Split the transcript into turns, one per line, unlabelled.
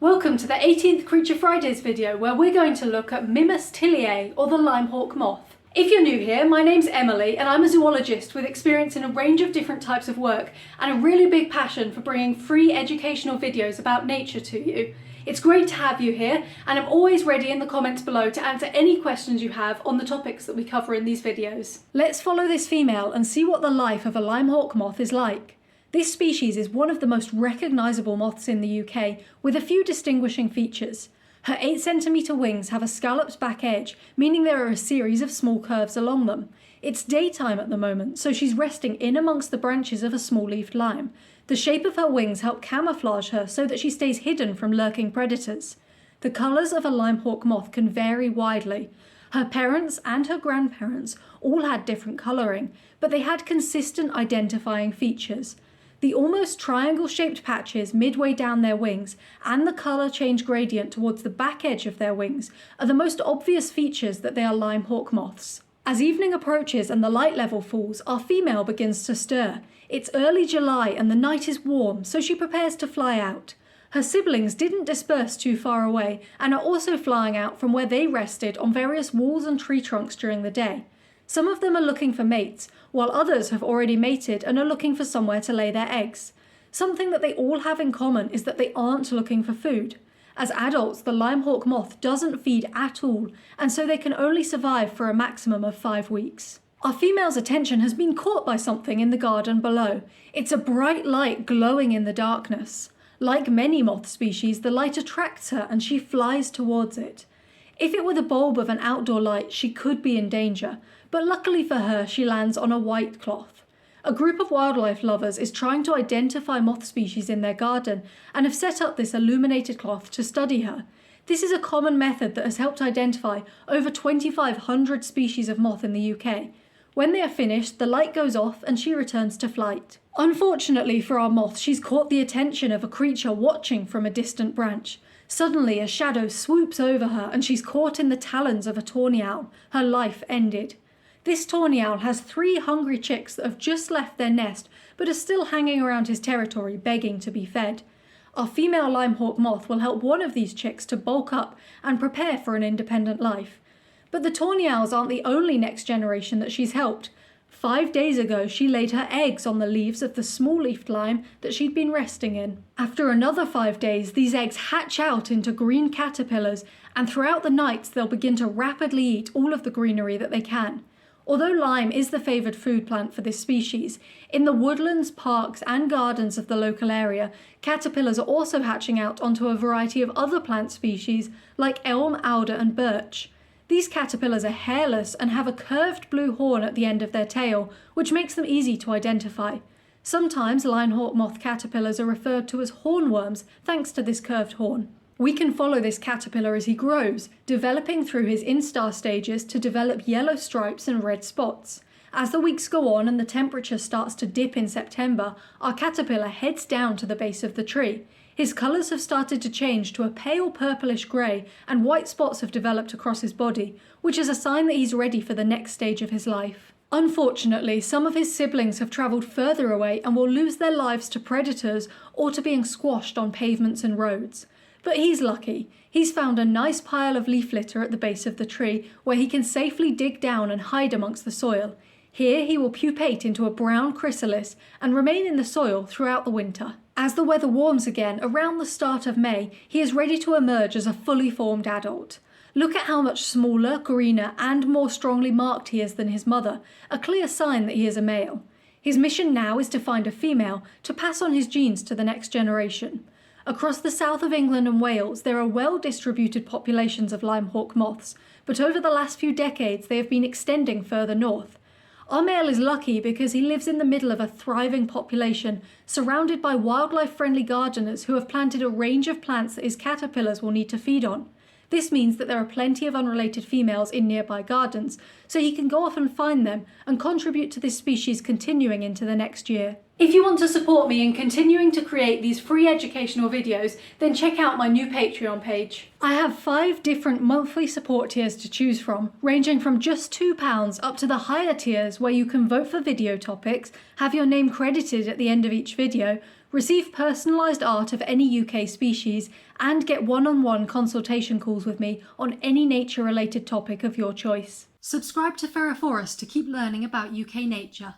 Welcome to the 18th Creature Fridays video where we're going to look at Mimas tiliae, or the lime hawk moth. If you're new here, my name's Emily and I'm a zoologist with experience in a range of different types of work and a really big passion for bringing free educational videos about nature to you. It's great to have you here, and I'm always ready in the comments below to answer any questions you have on the topics that we cover in these videos. Let's follow this female and see what the life of a lime hawk moth is like. This species is one of the most recognisable moths in the UK, with a few distinguishing features. Her 8cm wings have a scalloped back edge, meaning there are a series of small curves along them. It's daytime at the moment, so she's resting in amongst the branches of a small-leaved lime. The shape of her wings help camouflage her so that she stays hidden from lurking predators. The colours of a lime hawk moth can vary widely. Her parents and her grandparents all had different colouring, but they had consistent identifying features. The almost triangle-shaped patches midway down their wings and the colour change gradient towards the back edge of their wings are the most obvious features that they are lime hawk moths. As evening approaches and the light level falls, our female begins to stir. It's early July and the night is warm, so she prepares to fly out. Her siblings didn't disperse too far away and are also flying out from where they rested on various walls and tree trunks during the day. Some of them are looking for mates, while others have already mated and are looking for somewhere to lay their eggs. Something that they all have in common is that they aren't looking for food. As adults, the lime hawk moth doesn't feed at all, and so they can only survive for a maximum of 5 weeks. Our female's attention has been caught by something in the garden below. It's a bright light glowing in the darkness. Like many moth species, the light attracts her and she flies towards it. If it were the bulb of an outdoor light, she could be in danger, but luckily for her, she lands on a white cloth. A group of wildlife lovers is trying to identify moth species in their garden and have set up this illuminated cloth to study her. This is a common method that has helped identify over 2,500 species of moth in the UK. When they are finished, the light goes off and she returns to flight. Unfortunately for our moth, she's caught the attention of a creature watching from a distant branch. Suddenly, a shadow swoops over her and she's caught in the talons of a tawny owl. Her life ended. This tawny owl has 3 hungry chicks that have just left their nest but are still hanging around his territory begging to be fed. Our female lime hawk moth will help one of these chicks to bulk up and prepare for an independent life. But the tawny owls aren't the only next generation that she's helped. 5 days ago, she laid her eggs on the leaves of the small-leafed lime that she'd been resting in. After another 5 days, these eggs hatch out into green caterpillars, and throughout the night they'll begin to rapidly eat all of the greenery that they can. Although lime is the favoured food plant for this species, in the woodlands, parks and gardens of the local area, caterpillars are also hatching out onto a variety of other plant species like elm, alder and birch. These caterpillars are hairless and have a curved blue horn at the end of their tail, which makes them easy to identify. Sometimes lime hawk moth caterpillars are referred to as hornworms thanks to this curved horn. We can follow this caterpillar as he grows, developing through his instar stages to develop yellow stripes and red spots. As the weeks go on and the temperature starts to dip in September, our caterpillar heads down to the base of the tree. His colours have started to change to a pale purplish grey, and white spots have developed across his body, which is a sign that he's ready for the next stage of his life. Unfortunately, some of his siblings have travelled further away and will lose their lives to predators or to being squashed on pavements and roads. But he's lucky. He's found a nice pile of leaf litter at the base of the tree where he can safely dig down and hide amongst the soil. Here he will pupate into a brown chrysalis and remain in the soil throughout the winter. As the weather warms again, around the start of May, he is ready to emerge as a fully formed adult. Look at how much smaller, greener and more strongly marked he is than his mother, a clear sign that he is a male. His mission now is to find a female to pass on his genes to the next generation. Across the south of England and Wales, there are well-distributed populations of lime hawk moths, but over the last few decades they have been extending further north. Our male is lucky because he lives in the middle of a thriving population, surrounded by wildlife-friendly gardeners who have planted a range of plants that his caterpillars will need to feed on. This means that there are plenty of unrelated females in nearby gardens, so he can go off and find them and contribute to this species continuing into the next year. If you want to support me in continuing to create these free educational videos, then check out my new Patreon page. I have 5 different monthly support tiers to choose from, ranging from just £2 up to the higher tiers where you can vote for video topics, have your name credited at the end of each video, receive personalised art of any UK species, and get one-on-one consultation calls with me on any nature-related topic of your choice. Subscribe to Ferroforest to keep learning about UK nature.